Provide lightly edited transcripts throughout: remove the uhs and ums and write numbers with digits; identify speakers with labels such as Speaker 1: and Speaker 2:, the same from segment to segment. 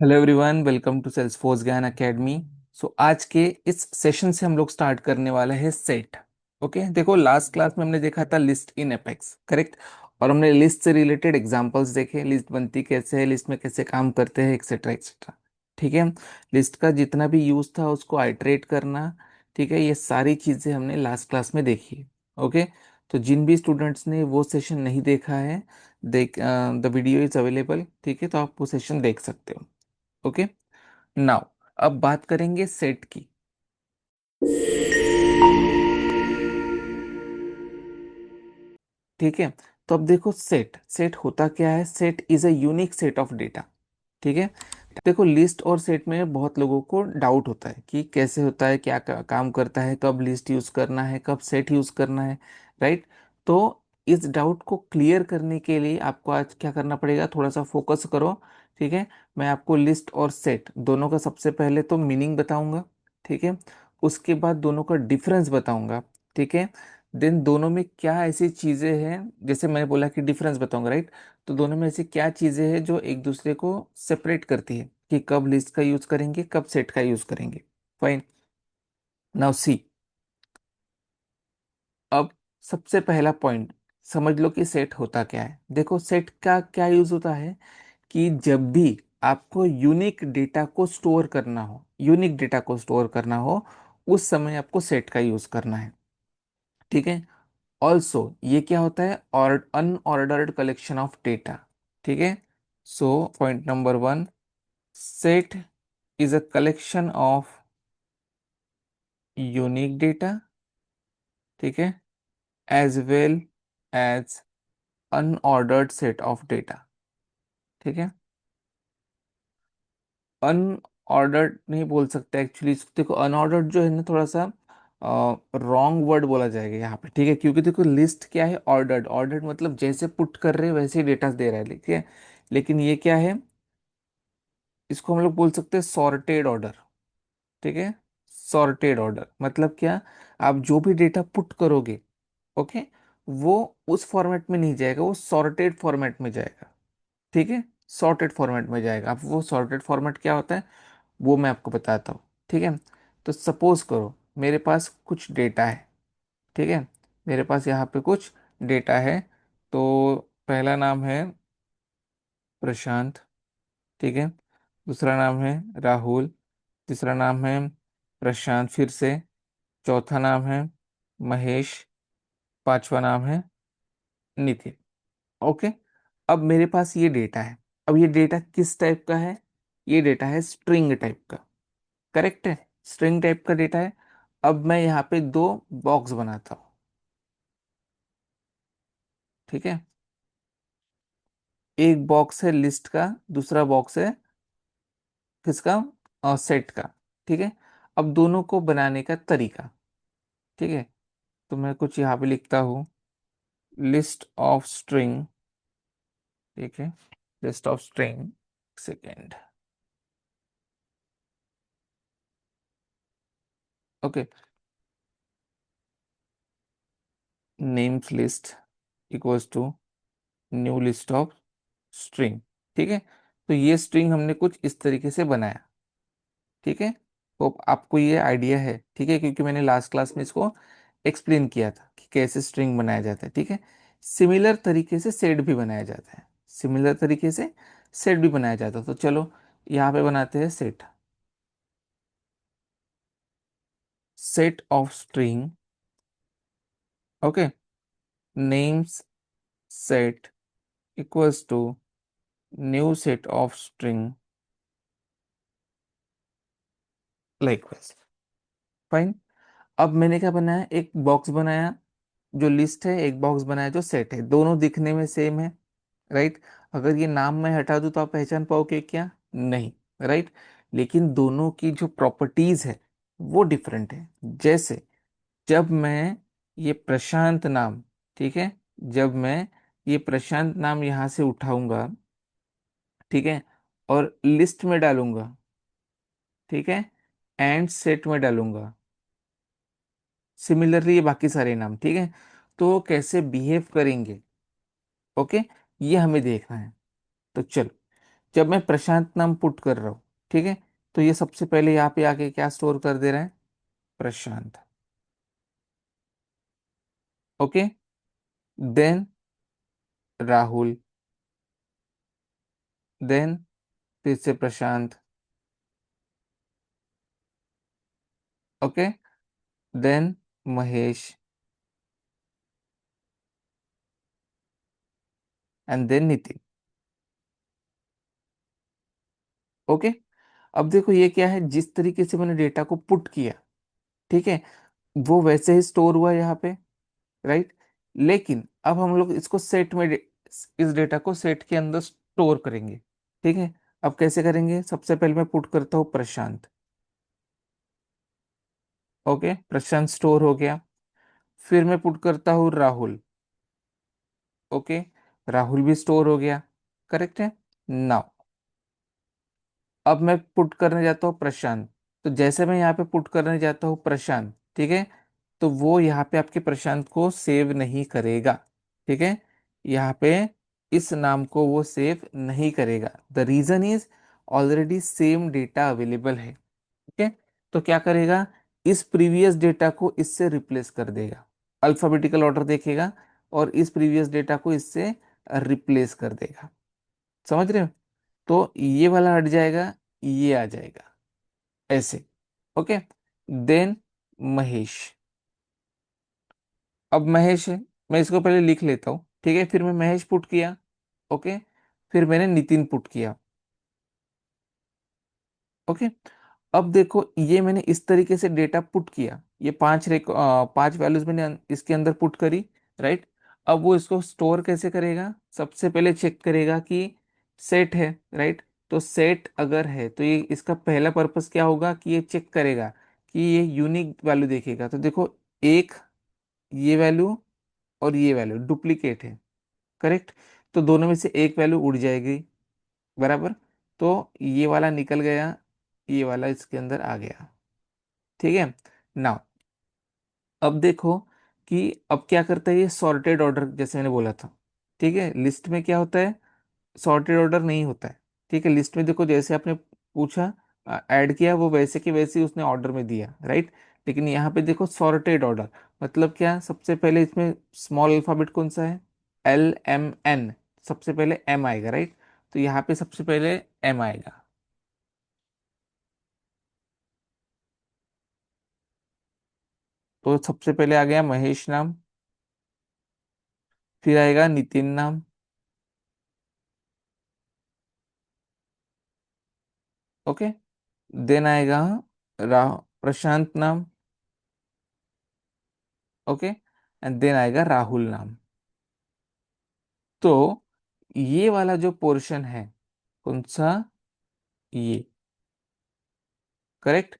Speaker 1: Hello everyone, welcome to Salesforce Gyan Academy. सो आज के इस सेशन से हम लोग स्टार्ट करने वाला है सेट। ओके, देखो लास्ट क्लास में हमने देखा था लिस्ट इन एपेक्स, करेक्ट। और हमने लिस्ट से रिलेटेड एग्जांपल्स देखे, लिस्ट बनती कैसे है, लिस्ट में कैसे काम करते हैं, एक्सेट्रा एक्सेट्रा। ठीक है, लिस्ट का जितना भी यूज था उसको आइटरेट करना। ठीक है, ये सारी चीजें हमने लास्ट क्लास में देखी। ओके, तो जिन भी स्टूडेंट्स ने वो सेशन नहीं देखा है, द वीडियो इज अवेलेबल। ठीक है, तो आप वो सेशन देख सकते हो। ओके, नाउ अब बात करेंगे सेट की। ठीक है, तो अब देखो सेट सेट होता क्या है। Set is a unique set of data. ठीक है, देखो लिस्ट और सेट में बहुत लोगों को डाउट होता है कि कैसे होता है, क्या काम करता है, कब लिस्ट यूज करना है, कब सेट यूज करना है, राइट। तो इस डाउट को क्लियर करने के लिए आपको आज क्या करना पड़ेगा, थोड़ा सा फोकस करो। ठीक है, मैं आपको लिस्ट और सेट दोनों का सबसे पहले तो मीनिंग बताऊंगा। ठीक है, उसके बाद दोनों का डिफरेंस बताऊंगा। ठीक है, देन दोनों में क्या ऐसी चीजें हैं, जैसे मैंने बोला कि डिफरेंस बताऊंगा, राइट। तो दोनों में ऐसी क्या चीजें हैं जो एक दूसरे को सेपरेट करती है कि कब लिस्ट का यूज करेंगे, कब सेट का यूज करेंगे। Fine, now see. अब सबसे पहला पॉइंट समझ लो कि सेट होता क्या है। देखो सेट का क्या यूज होता है कि जब भी आपको यूनिक डेटा को स्टोर करना हो, यूनिक डेटा को स्टोर करना हो, उस समय आपको सेट का यूज करना है। ठीक है, ऑल्सो ये क्या होता है, और अनऑर्डर्ड कलेक्शन ऑफ डेटा। ठीक है, so point number one, set is a collection of unique data, ठीक है, as well as unordered set of data। ठीक है, अनऑर्डर्ड नहीं बोल सकते एक्चुअली, देखो अनऑर्डर्ड जो है ना, थोड़ा सा रॉन्ग वर्ड बोला जाएगा यहाँ पे। ठीक है, क्योंकि देखो लिस्ट क्या है, ऑर्डर्ड। ऑर्डर्ड मतलब जैसे पुट कर रहे हैं वैसे ही डेटा दे रहा है, ठीक है। लेकिन ये क्या है, इसको हम लोग बोल सकते हैं सॉर्टेड ऑर्डर। ठीक है, सॉर्टेड ऑर्डर मतलब क्या, आप जो भी डेटा पुट करोगे, ओके, वो उस फॉर्मेट में नहीं जाएगा, वो सॉर्टेड फॉर्मेट में जाएगा। ठीक है, सॉर्टेड फॉर्मेट में जाएगा। अब वो सॉर्टेड फॉर्मेट क्या होता है वो मैं आपको बताता हूँ। ठीक है, तो सपोज करो मेरे पास कुछ डेटा है। ठीक है, मेरे पास यहाँ पे कुछ डेटा है। तो पहला नाम है प्रशांत। ठीक है, दूसरा नाम है राहुल, तीसरा नाम है प्रशांत फिर से, चौथा नाम है महेश, पांचवा नाम है नितिन। ओके, अब मेरे पास ये डेटा है। अब ये डेटा किस टाइप का है, ये डेटा है स्ट्रिंग टाइप का। करेक्ट है, स्ट्रिंग टाइप का डेटा है। अब मैं यहाँ पे दो बॉक्स बनाता हूँ। ठीक है, एक बॉक्स है लिस्ट का, दूसरा बॉक्स है किसका, सेट का। ठीक है, अब दोनों को बनाने का तरीका। ठीक है, तो मैं कुछ यहाँ पे लिखता हूँ, लिस्ट ऑफ स्ट्रिंग। ठीक है, list of string, second. Okay, names list equals to new list of string. ठीक है, तो ये स्ट्रिंग हमने कुछ इस तरीके से बनाया। ठीक है, तो आपको ये आइडिया है। ठीक है, क्योंकि मैंने लास्ट क्लास में इसको एक्सप्लेन किया था कि कैसे स्ट्रिंग बनाया जाता है। ठीक है, सिमिलर तरीके से सेट भी बनाया जाता है, सिमिलर तरीके से सेट भी बनाया जाता है। तो चलो यहाँ पे बनाते हैं set. Set of string, okay, names set equals to new set of string likewise. Fine, अब मैंने क्या बनाया, एक बॉक्स बनाया जो लिस्ट है, एक बॉक्स बनाया जो सेट है, दोनों दिखने में सेम है, राइट। अगर ये नाम मैं हटा दूं तो आप पहचान पाओगे क्या, नहीं, राइट। लेकिन दोनों की जो प्रॉपर्टीज है वो डिफरेंट है। जैसे जब मैं ये प्रशांत नाम, ठीक है, जब मैं ये प्रशांत नाम यहाँ से उठाऊंगा, ठीक है, और लिस्ट में डालूंगा, ठीक है, एंड सेट में डालूंगा, सिमिलरली ये बाकी सारे नाम, ठीक है, तो वो कैसे बिहेव करेंगे, ओके, ये हमें देखना है। तो चलो जब मैं प्रशांत नाम पुट कर रहा हूँ, ठीक है, तो ये सबसे पहले यहाँ पे आके क्या स्टोर कर दे रहा है, Prashant. Okay, then Rahul, then फिर से Prashant. Okay, then Mahesh, and then Nitin. Okay, अब देखो ये क्या है, जिस तरीके से मैंने डेटा को पुट किया, ठीक है, वो वैसे ही स्टोर हुआ यहाँ पे, राइट। लेकिन अब हम लोग इसको सेट में इस डेटा को सेट के अंदर स्टोर करेंगे, ठीक है। अब कैसे करेंगे, सबसे पहले मैं पुट करता हूँ प्रशांत। ओके, प्रशांत स्टोर हो गया। फिर मैं पुट करता हूँ राहुल। ओके, राहुल भी स्टोर हो गया, करेक्ट है। नाउ अब मैं पुट करने जाता हूँ प्रशांत। तो जैसे मैं यहाँ पे पुट करने जाता हूँ प्रशांत, ठीक है, तो वो यहाँ पे आपके प्रशांत को सेव नहीं करेगा, ठीक है। यहाँ पे इस नाम को वो सेव नहीं करेगा। The reason is already same data available है, ठीक है। तो क्या करेगा, इस प्रीवियस डेटा को इससे रिप्लेस कर देगा, अल्फाबेटिकल ऑर्डर देखेगा और इस प्रीवियस डेटा को इससे रिप्लेस कर देगा। समझ रहे हो, तो ये वाला हट जाएगा, ये आ जाएगा, ऐसे। Okay, then Mahesh. अब महेश है, मैं इसको पहले लिख लेता हूँ, ठीक है, फिर मैं महेश पुट किया। ओके, फिर मैंने नितिन पुट किया। ओके, अब देखो ये मैंने इस तरीके से डेटा पुट किया, ये पांच वैल्यूज मैंने इसके अंदर पुट करी, राइट। अब वो इसको स्टोर कैसे करेगा, सबसे पहले चेक करेगा कि सेट है, राइट। तो सेट अगर है तो ये इसका पहला पर्पस क्या होगा कि ये चेक करेगा कि ये यूनिक वैल्यू देखेगा। तो देखो, एक ये वैल्यू और ये वैल्यू डुप्लीकेट है, करेक्ट। तो दोनों में से एक वैल्यू उड़ जाएगी, बराबर। तो ये वाला निकल गया, ये वाला इसके अंदर आ गया, ठीक है। नाउ अब देखो कि अब क्या करता है ये, सॉर्टेड ऑर्डर जैसे मैंने बोला था, ठीक है। लिस्ट में क्या होता है, सॉर्टेड ऑर्डर नहीं होता है, ठीक है। लिस्ट में देखो जैसे आपने पूछा, ऐड किया, वो वैसे के वैसे ही उसने ऑर्डर में दिया, राइट। लेकिन यहाँ पे देखो सॉर्टेड ऑर्डर, मतलब क्या, सबसे पहले इसमें स्मॉल अल्फाबेट कौन सा है, LMN, सबसे पहले M आएगा, राइट। तो यहाँ पे सबसे पहले M आएगा। तो सबसे पहले आ गया महेश नाम, फिर आएगा नितिन नाम। ओके, देन आएगा प्रशांत नाम। ओके, एंड देन आएगा राहुल नाम। तो ये वाला जो पोर्शन है, कौन सा, ये, करेक्ट,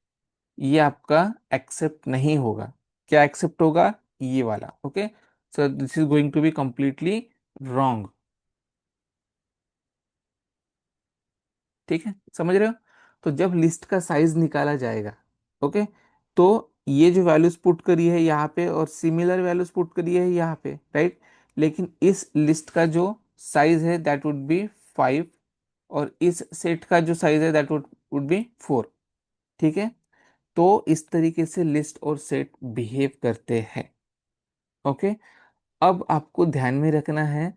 Speaker 1: ये आपका एक्सेप्ट नहीं होगा। क्या एक्सेप्ट होगा, ये वाला। Okay, so this is going to be completely wrong, ठीक है, समझ रहे हो। तो जब लिस्ट का साइज निकाला जाएगा, ओके, तो ये जो वैल्यूज पुट करी है यहाँ पे और सिमिलर वैल्यूज पुट करी है यहाँ पे, राइट। लेकिन इस लिस्ट का जो साइज है दैट वुड बी 5, और इस सेट का जो साइज है दैट वुड बी 4, ठीक है। तो इस तरीके से लिस्ट और सेट बिहेव करते हैं। ओके, अब आपको ध्यान में रखना है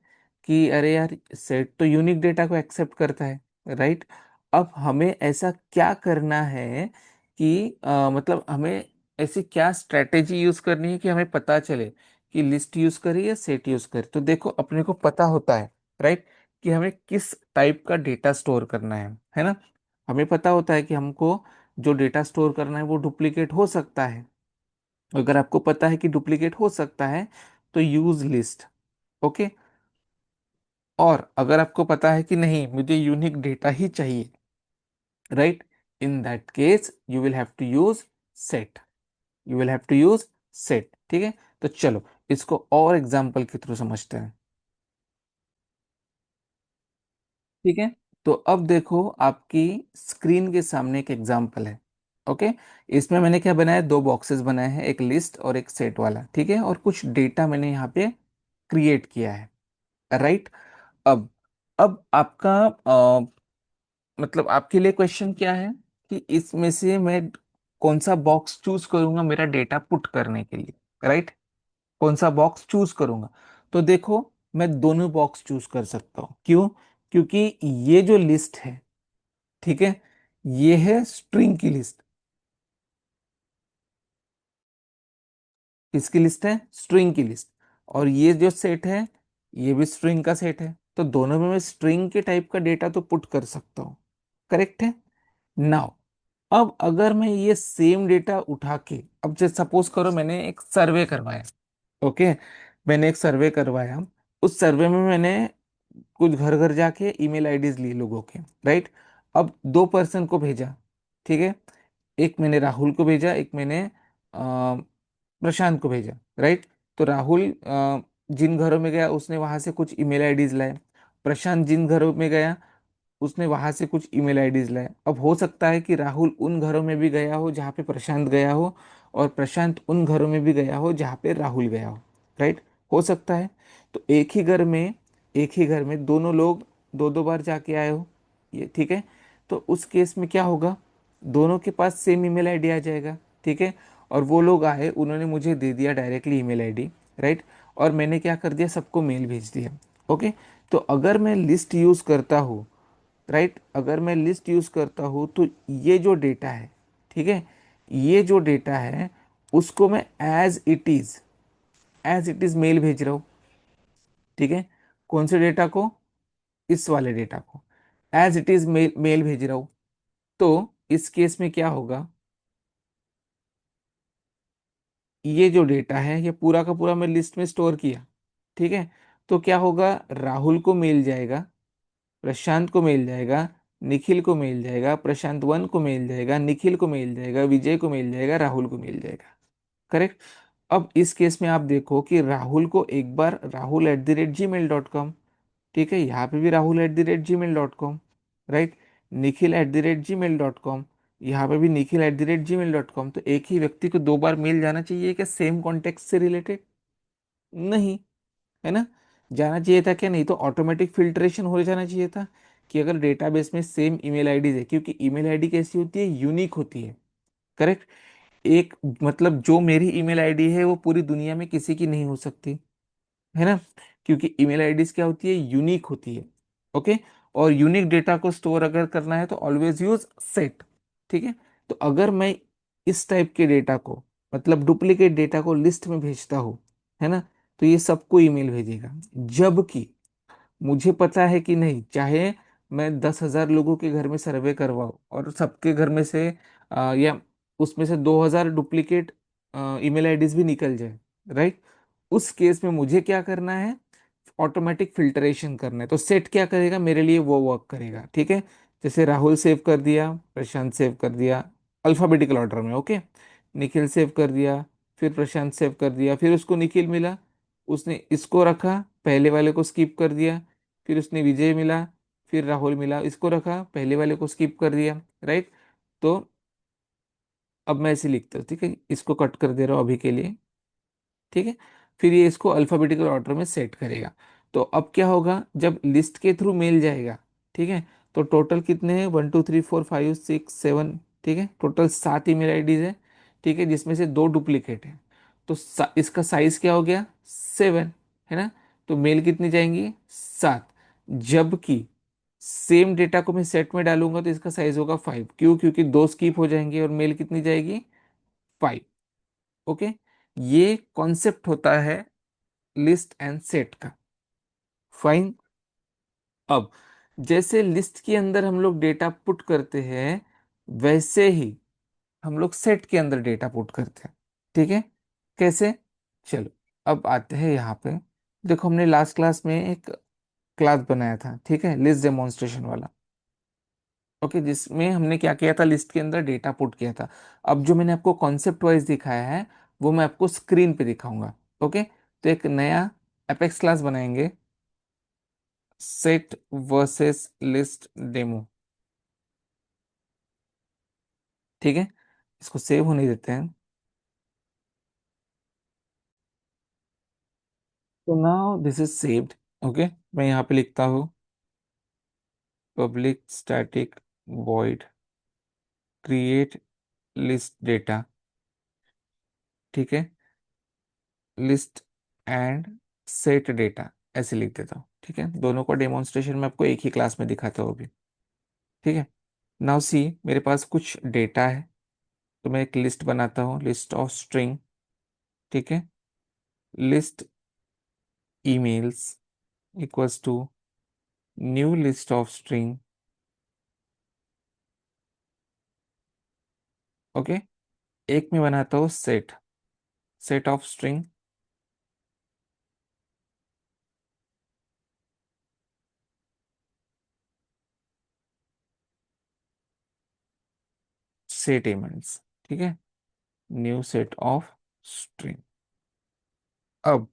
Speaker 1: कि अरे यार, सेट तो यूनिक डेटा को एक्सेप्ट करता है, राइट। अब हमें ऐसा क्या करना है कि मतलब हमें ऐसी क्या स्ट्रेटेजी यूज करनी है कि हमें पता चले कि लिस्ट यूज करें या सेट यूज करें। तो देखो, अपने को पता होता है, राइट, कि हमें किस टाइप का डेटा स्टोर करना है ना। हमें पता होता है कि हमको जो डेटा स्टोर करना है वो डुप्लीकेट हो सकता है। अगर आपको पता है कि डुप्लीकेट हो सकता है तो यूज लिस्ट। ओके, और अगर आपको पता है कि नहीं, मुझे यूनिक डेटा ही चाहिए, right, in that case you will have to use set, you will have to use set, ठीक है। तो चलो इसको और एग्जांपल के थ्रू समझते हैं, ठीक है। तो अब देखो, आपकी स्क्रीन के सामने एक एग्जांपल है। ओके, इसमें मैंने क्या बनाया, दो बॉक्सेस बनाए हैं, एक लिस्ट और एक सेट वाला, ठीक है, और कुछ डेटा मैंने यहाँ पे क्रिएट किया है, राइट। अब अब आपका मतलब आपके लिए क्वेश्चन क्या है कि इसमें से मैं कौन सा बॉक्स चूज करूंगा मेरा डेटा पुट करने के लिए, राइट? कौन सा बॉक्स चूज करूंगा? तो देखो, मैं दोनों बॉक्स चूज कर सकता हूँ। क्यों? क्योंकि ये जो लिस्ट है, ठीक है, ये है स्ट्रिंग की लिस्ट। किसकी लिस्ट है? स्ट्रिंग की लिस्ट। और ये जो सेट है, ये भी स्ट्रिंग का सेट है। तो दोनों में मैं स्ट्रिंग के टाइप का डेटा तो पुट कर सकता हूँ। करेक्ट है? नाउ, अब अगर मैं ये सेम डेटा उठा के, अब जैसे सपोज करो मैंने एक सर्वे करवाया। ओके, मैंने एक सर्वे करवाया। उस सर्वे में मैंने कुछ घर घर जाके ईमेल आईडीज ली लोगों के, राइट? अब दो पर्सन को भेजा, ठीक है। एक मैंने राहुल को भेजा, एक मैंने प्रशांत को भेजा, राइट? तो राहुल जिन घरों में गया उसने वहां से कुछ ईमेल आईडीज लाए। प्रशांत जिन घरों में गया उसने वहां से कुछ ईमेल आईडीज लाए। अब हो सकता है कि राहुल उन घरों में भी गया हो जहाँ पे प्रशांत गया हो, और प्रशांत उन घरों में भी गया हो जहाँ पे राहुल गया हो, राइट? हो सकता है। तो एक ही घर में दोनों लोग दो दो बार जाके आए हो, ये ठीक है। तो उस केस में क्या होगा? दोनों के पास सेम ईमेल आईडी आ जाएगा, ठीक है। और वो लोग आए, उन्होंने मुझे दे दिया डायरेक्टली ईमेल आईडी, राइट? और मैंने क्या कर दिया, सबको मेल भेज दिया। ओके। तो अगर मैं लिस्ट यूज करता हूँ, राइट, अगर मैं लिस्ट यूज करता हूँ तो ये जो डेटा है, ठीक है, ये जो डेटा है उसको मैं एज इट इज मेल भेज रहा हूँ, ठीक है। कौन से डेटा को? इस वाले डेटा को एज इट इज मेल भेज रहा हूँ। तो इस केस में क्या होगा, ये जो डेटा है ये पूरा का पूरा मैं लिस्ट में स्टोर किया, ठीक है। तो क्या होगा, राहुल को मिल जाएगा, प्रशांत को मिल जाएगा, निखिल को मिल जाएगा, प्रशांत वन को मिल जाएगा, निखिल को मिल जाएगा, विजय को मिल जाएगा, राहुल को मिल जाएगा। करेक्ट। अब इस केस में आप देखो कि राहुल को एक बार rahul@gmail.com, ठीक है, यहाँ पे भी rahul@gmail.com, राइट? निखिल@gmail.com, यहाँ पे भी निखिल@gmail.com। तो एक ही व्यक्ति को दो बार मेल जाना चाहिए क्या सेम कॉन्टेक्ट से रिलेटेड? नहीं, है ना? जाना चाहिए था क्या? नहीं। तो ऑटोमेटिक फिल्ट्रेशन हो जाना चाहिए था कि अगर डेटाबेस में सेम ईमेल आईडी है, क्योंकि ईमेल आईडी कैसी होती है, यूनिक होती है। करेक्ट। एक मतलब जो मेरी ईमेल आईडी है वो पूरी दुनिया में किसी की नहीं हो सकती, है ना? क्योंकि ईमेल आईडीज क्या होती है, यूनिक होती है। ओके। और यूनिक डेटा को स्टोर अगर करना है तो ऑलवेज यूज सेट, ठीक है। तो अगर मैं इस टाइप के डेटा को, मतलब डुप्लीकेट डेटा को लिस्ट में भेजता हूँ, है ना, तो ये सबको ईमेल भेजेगा। जबकि मुझे पता है कि नहीं, चाहे मैं 10,000 लोगों के घर में सर्वे करवाऊँ और सबके घर में से या उसमें से 2,000 डुप्लीकेट ईमेल आईडीज भी निकल जाए, राइट? उस केस में मुझे क्या करना है, ऑटोमेटिक फिल्टरेशन करना है। तो सेट क्या करेगा मेरे लिए, वो वर्क करेगा, ठीक है। जैसे राहुल सेव कर दिया, प्रशांत सेव कर दिया, अल्फाबेटिकल ऑर्डर में, ओके। निखिल सेव कर दिया, फिर प्रशांत सेव कर दिया, फिर उसको निखिल मिला, उसने इसको रखा, पहले वाले को स्किप कर दिया। फिर उसने विजय मिला, फिर राहुल मिला, इसको रखा, पहले वाले को स्किप कर दिया, राइट? तो अब मैं ऐसे लिखता हूँ, ठीक है, इसको कट कर दे रहा हूँ अभी के लिए, ठीक है। फिर ये इसको अल्फाबेटिकल ऑर्डर में सेट करेगा। तो अब क्या होगा, जब लिस्ट के थ्रू मेल जाएगा, ठीक है, तो टोटल कितने हैं, 1 2 3 4 5 6 7, ठीक है, टोटल 7 ईमेल आईडीज है, ठीक है, जिसमें से दो डुप्लीकेट है। तो इसका साइज क्या हो गया, 7, है ना? तो मेल कितनी जाएंगी, 7। जबकि सेम डेटा को मैं सेट में डालूंगा तो इसका साइज होगा 5। क्यों? क्योंकि दो स्किप हो जाएंगे और मेल कितनी जाएगी, 5। ओके। ये कॉन्सेप्ट होता है लिस्ट एंड सेट का। फाइन। अब जैसे लिस्ट के अंदर हम लोग डेटा पुट करते हैं, वैसे ही हम लोग सेट के अंदर डेटा पुट करते हैं, ठीक है। कैसे? चलो, अब आते हैं यहाँ पे। देखो, हमने लास्ट क्लास में एक क्लास बनाया था, ठीक है, लिस्ट डेमोन्स्ट्रेशन वाला। ओके, जिसमें हमने क्या किया था, लिस्ट के अंदर डेटा पुट किया था। अब जो मैंने आपको कॉन्सेप्ट वाइज दिखाया है वो मैं आपको स्क्रीन पे दिखाऊंगा। ओके। तो एक नया एपेक्स क्लास बनाएंगे, सेट वर्सेस लिस्ट डेमो, ठीक है। इसको सेव होने देते हैं। तो now this is saved. Okay. मैं यहाँ पे लिखता हूँ public static void create list data, ठीक है, लिस्ट एंड सेट डेटा, ऐसे लिख देता हूँ। ठीक है, दोनों का डेमोन्स्ट्रेशन मैं आपको एक ही क्लास में दिखाता हूँ अभी। ठीक है, नाउ सी मेरे पास कुछ डेटा है, तो मैं एक लिस्ट बनाता हूँ, लिस्ट ऑफ स्ट्रिंग। ठीक है, list emails equals to new list of string. Okay, एक में बनाता हूँ set, set of string, set elements. ठीक है, न्यू सेट ऑफ स्ट्रिंग। अब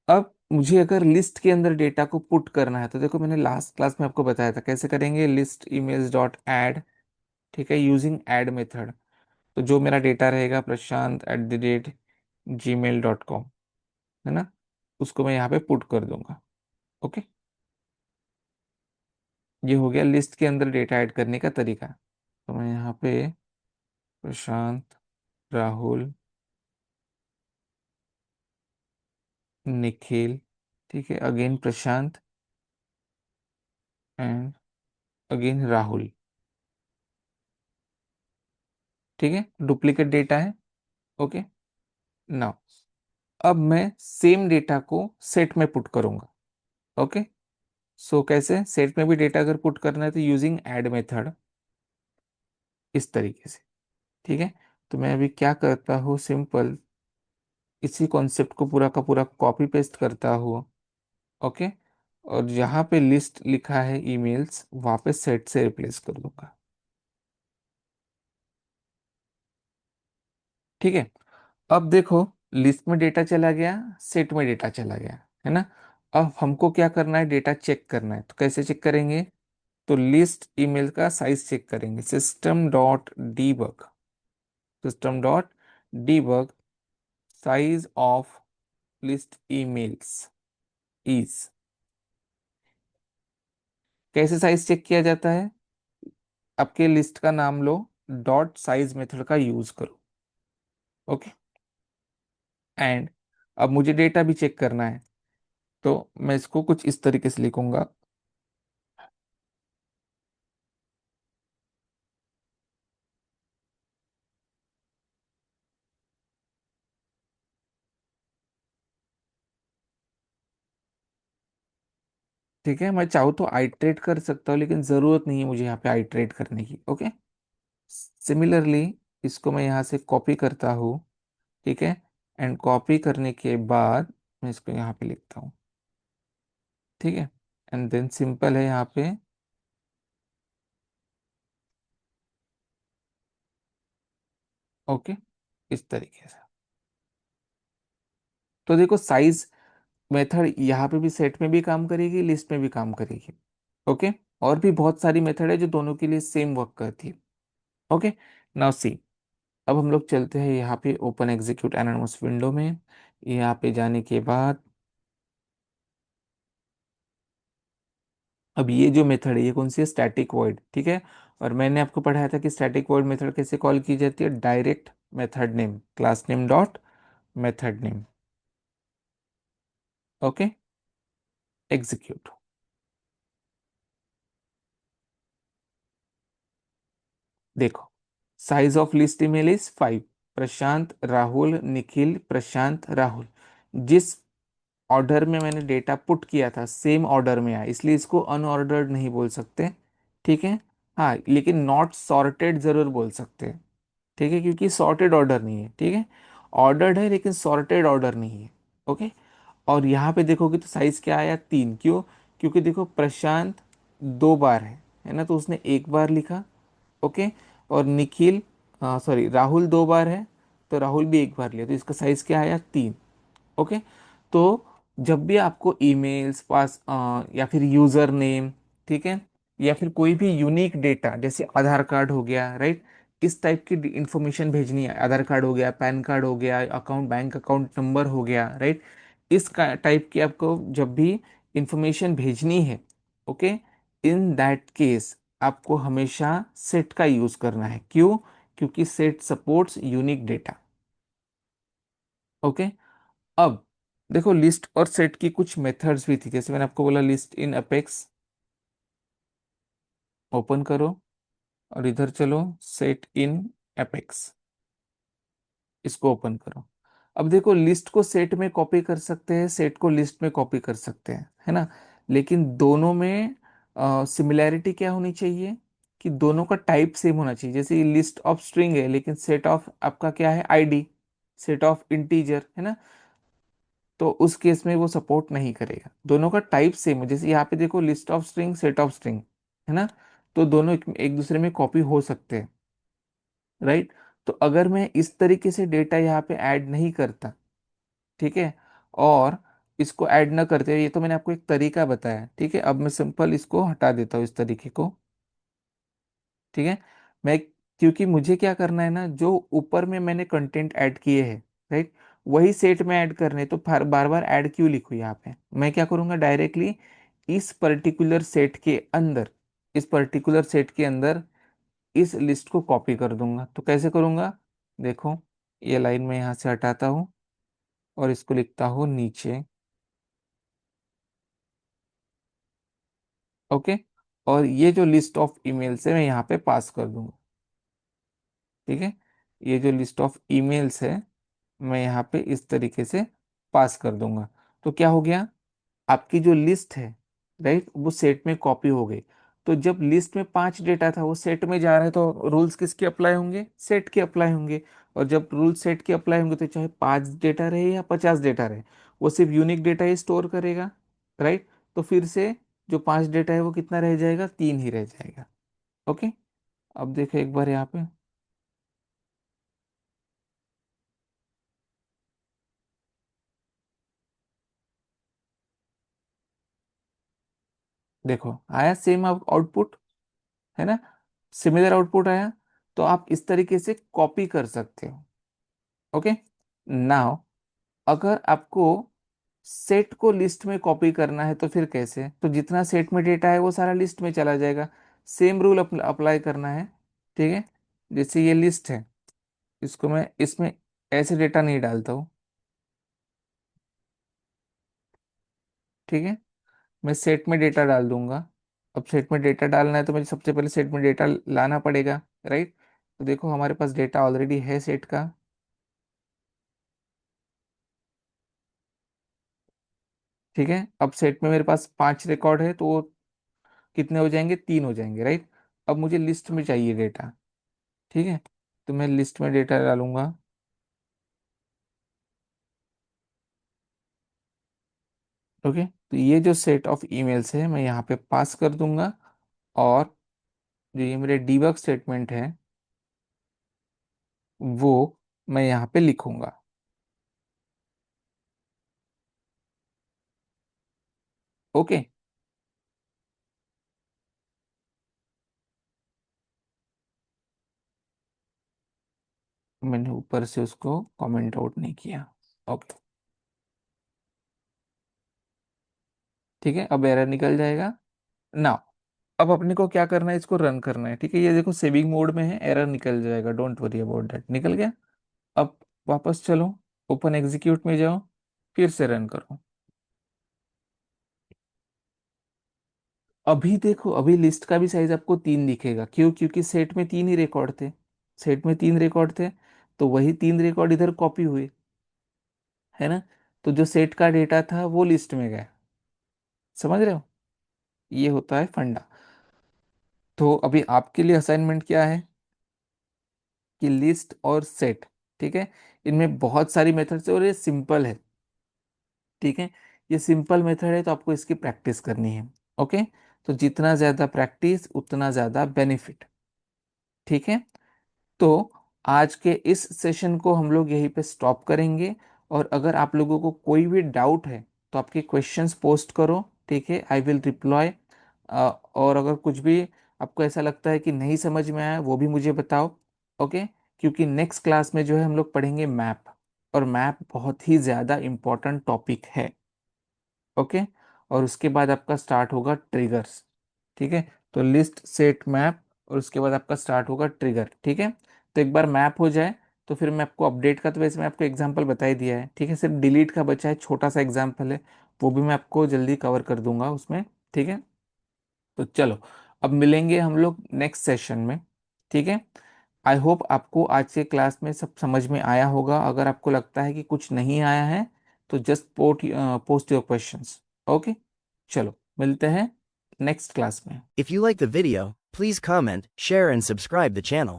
Speaker 1: अब मुझे अगर लिस्ट के अंदर डेटा को पुट करना है, तो देखो मैंने लास्ट क्लास में आपको बताया था कैसे करेंगे, लिस्ट इमेज डॉट ऐड। ठीक है, यूजिंग ऐड मेथड। तो जो मेरा डेटा रहेगा prashant@gmail.com, है ना, उसको मैं यहाँ पे पुट कर दूंगा। ओके, ये हो गया लिस्ट के अंदर डेटा ऐड करने का तरीका। तो मैं यहाँ पे प्रशांत, राहुल, निखिल, ठीक है, again Prashant and again Rahul. ठीक है, डुप्लीकेट डेटा है। ओके, नाउ अब मैं सेम डेटा को सेट में पुट करूंगा। ओके, सो कैसे, सेट में भी डेटा अगर पुट करना है तो यूजिंग ऐड मेथड, इस तरीके से। ठीक है, तो मैं अभी क्या करता हूँ, सिंपल इसी कॉन्सेप्ट को पूरा का पूरा कॉपी पेस्ट करता हूँ। ओके, और जहाँ पे लिस्ट लिखा है ईमेल्स, वहाँ पे सेट से रिप्लेस कर दूंगा। ठीक है, अब देखो, लिस्ट में डेटा चला गया, सेट में डेटा चला गया, है ना। अब हमको क्या करना है, डेटा चेक करना है, तो कैसे चेक करेंगे, तो लिस्ट ईमेल का साइज चेक करेंगे, system dot debug size of list emails is. कैसे साइज चेक किया जाता है, आपके लिस्ट का नाम लो, डॉट साइज मेथड का यूज करो। ओके, एंड अब मुझे डेटा भी चेक करना है, तो मैं इसको कुछ इस तरीके से लिखूंगा। ठीक है, मैं चाहूँ तो आइट्रेट कर सकता हूँ, लेकिन जरूरत नहीं है मुझे यहाँ पे आइट्रेट करने की। ओके, सिमिलरली इसको मैं यहाँ से कॉपी करता हूँ। ठीक है, एंड कॉपी करने के बाद मैं इसको यहाँ पे लिखता हूँ। ठीक है, एंड देन सिंपल है यहाँ पे। ओके, इस तरीके से। तो देखो, साइज मेथड यहाँ पे भी सेट में भी काम करेगी, लिस्ट में भी काम करेगी। ओके, और भी बहुत सारी मेथड है जो दोनों के लिए सेम वर्क करती है। ओके, नाउ सी, अब हम लोग चलते हैं यहाँ पे ओपन एग्जीक्यूट एनोनिमस विंडो में। यहाँ पे जाने के बाद अब ये जो मेथड है, ये कौन सी है, स्टैटिक वॉइड। ठीक है, और मैंने आपको पढ़ाया था कि स्टैटिक वॉइड मेथड कैसे कॉल की जाती है, direct method name, class name dot method name. Okay, execute. देखो, size of list email is 5, Prashant Rahul Nikhil Prashant Rahul. जिस ऑर्डर में मैंने डेटा पुट किया था सेम ऑर्डर में आया, इसलिए इसको अनऑर्डर्ड नहीं बोल सकते। ठीक है, हाँ, लेकिन नॉट सॉर्टेड जरूर बोल सकते हैं। ठीक है, क्योंकि सॉर्टेड ऑर्डर नहीं है। ठीक है, ऑर्डर्ड है लेकिन सॉर्टेड ऑर्डर नहीं है। ओके, और यहाँ पे देखोगे तो साइज क्या आया, 3। क्यों, क्योंकि देखो प्रशांत 2 बार है ना, तो उसने 1 बार लिखा। ओके, और निखिल, सॉरी, राहुल 2 बार है, तो राहुल भी 1 बार लिया, तो इसका साइज क्या आया, 3। ओके, तो जब भी आपको ईमेल्स पास या फिर यूजर नेम, ठीक है, या फिर कोई भी यूनिक डेटा जैसे आधार कार्ड हो गया, राइट, इस टाइप की इंफॉर्मेशन भेजनी है, आधार कार्ड हो गया, पैन कार्ड हो गया, अकाउंट बैंक अकाउंट नंबर हो गया, राइट, इस टाइप की आपको जब भी इंफॉर्मेशन भेजनी है, ओके, इन दैट केस आपको हमेशा सेट का यूज करना है। क्यों? क्योंकि set supports unique data. Okay. अब देखो, लिस्ट और सेट की कुछ मेथड्स भी थी, जैसे मैंने आपको बोला लिस्ट इन अपेक्स, ओपन करो, और इधर चलो सेट इन अपेक्स, इसको ओपन करो। अब देखो, लिस्ट को सेट में कॉपी कर सकते हैं, सेट को लिस्ट में कॉपी कर सकते हैं, है ना। लेकिन दोनों में सिमिलैरिटी क्या होनी चाहिए, कि दोनों का टाइप सेम होना चाहिए। जैसे लिस्ट ऑफ स्ट्रिंग है, लेकिन सेट ऑफ आपका क्या है, आईडी, सेट ऑफ इंटीजर, है ना। तो उस केस में वो सपोर्ट नहीं करेगा। दोनों का टाइप सेम है, जैसे यहाँ पे देखो list of string, set of string, है ना। तो दोनों एक दूसरे में कॉपी हो सकते हैं, राइट। तो अगर मैं इस तरीके से डेटा यहाँ पे ऐड नहीं करता, ठीक है, और इसको ऐड ना करते हुए, ये तो मैंने आपको एक तरीका बताया, ठीक है। अब मैं सिंपल इसको हटा देता हूँ, इस तरीके को, ठीक है। मैं, क्योंकि मुझे क्या करना है ना, जो ऊपर में मैंने कंटेंट ऐड किए हैं, राइट, वही सेट में ऐड करने, तो बार बार ऐड क्यों लिखूँ यहाँ पे। मैं क्या करूँगा, डायरेक्टली इस पर्टिकुलर सेट के अंदर, इस पर्टिकुलर सेट के अंदर इस लिस्ट को कॉपी कर दूंगा। तो कैसे करूँगा, देखो, ये लाइन में यहाँ से हटाता हूँ, और इसको लिखता हूँ नीचे। ओके। और ये जो लिस्ट ऑफ ईमेल्स है, मैं यहाँ पे पास कर दूंगा, ठीक है। ये जो लिस्ट ऑफ ईमेल्स है, मैं यहाँ पे इस तरीके से पास कर दूंगा। तो क्या हो गया, आपकी जो लिस्ट है, राइट, वो सेट में कॉपी हो गई। तो जब लिस्ट में 5 डेटा था, वो सेट में जा रहा है, तो रूल्स किसके अप्लाई होंगे, सेट के अप्लाई होंगे। और जब रूल सेट के अप्लाई होंगे, तो चाहे 5 डेटा रहे या 50 डेटा रहे, वो सिर्फ यूनिक डेटा ही स्टोर करेगा, राइट। तो फिर से जो 5 डेटा है वो कितना रह जाएगा, 3 ही रह जाएगा। ओके। अब देखो एक बार यहाँ पे, देखो आया सेम आउटपुट, है ना, सिमिलर आउटपुट आया। तो आप इस तरीके से कॉपी कर सकते हो। ओके। नाउ, अगर आपको सेट को लिस्ट में कॉपी करना है, तो फिर कैसे, तो जितना सेट में डेटा है वो सारा लिस्ट में चला जाएगा। सेम रूल अप्लाई करना है, ठीक है। जैसे ये लिस्ट है, इसको मैं इसमें ऐसे डेटा नहीं डालता हूँ, ठीक है। मैं सेट में डेटा डाल दूंगा। अब सेट में डेटा डालना है, तो मुझे सबसे पहले सेट में डेटा लाना पड़ेगा, राइट। तो देखो हमारे पास डेटा ऑलरेडी है सेट का, ठीक है। अब सेट में मेरे पास 5 रिकॉर्ड है, तो वो कितने हो जाएंगे, 3 हो जाएंगे, राइट। अब मुझे लिस्ट में चाहिए डेटा, ठीक है। तो मैं लिस्ट में डेटा डालूंगा। ओके। तो ये जो सेट ऑफ ईमेल्स है, मैं यहाँ पे पास कर दूंगा, और जो ये मेरे डीबग स्टेटमेंट है, वो मैं यहाँ पे लिखूंगा। ओके। मैंने ऊपर से उसको कमेंट आउट नहीं किया। ओके। ठीक है, अब एरर निकल जाएगा ना। अब अपने को क्या करना है, इसको रन करना है, ठीक है। ये देखो सेविंग मोड में है, एरर निकल जाएगा, डोंट वरी अबाउट दैट, निकल गया। अब वापस चलो, ओपन एग्जीक्यूट में जाओ, फिर से रन करो। अभी देखो, अभी लिस्ट का भी साइज आपको 3 दिखेगा। क्यों? क्योंकि सेट में 3 ही रिकॉर्ड थे, सेट में 3 रिकॉर्ड थे, तो वही 3 रिकॉर्ड इधर कॉपी हुए, है ना। तो जो सेट का डेटा था वो लिस्ट में गया। समझ रहे हो, ये होता है फंडा। तो अभी आपके लिए असाइनमेंट क्या है, कि लिस्ट और सेट, ठीक है, इनमें बहुत सारी मेथड्स है, और ये सिंपल है, ठीक है। ये सिंपल मेथड है, तो आपको इसकी प्रैक्टिस करनी है। ओके। तो जितना ज़्यादा प्रैक्टिस, उतना ज़्यादा बेनिफिट, ठीक है। तो आज के इस सेशन को हम लोग यहीं पे स्टॉप करेंगे। और अगर आप लोगों को कोई भी डाउट है, तो आपके क्वेश्चंस पोस्ट करो, ठीक है, आई विल रिप्लाई। और अगर कुछ भी आपको ऐसा लगता है कि नहीं समझ में आया, वो भी मुझे बताओ। ओके। क्योंकि नेक्स्ट क्लास में जो है हम लोग पढ़ेंगे मैप, और मैप बहुत ही ज़्यादा इम्पोर्टेंट टॉपिक है। ओके। और उसके बाद आपका स्टार्ट होगा ट्रिगर्स, ठीक है। तो लिस्ट सेट मैप, और उसके बाद आपका स्टार्ट होगा ट्रिगर। ठीक है, तो एक बार मैप हो जाए तो फिर मैं आपको अपडेट का, तो वैसे मैं आपको एग्जांपल बता ही दिया है। ठीक है, सिर्फ डिलीट का बचा है, छोटा सा एग्जांपल है, वो भी मैं आपको जल्दी कवर कर दूंगा उसमें। ठीक है, तो चलो अब मिलेंगे हम लोग नेक्स्ट सेशन में। ठीक है, आई होप आपको आज के क्लास में सब समझ में आया होगा। अगर आपको लगता है कि कुछ नहीं आया है तो just post your questions. Okay, चलो मिलते हैं नेक्स्ट क्लास में।
Speaker 2: If you like the video, please comment, share and subscribe the channel.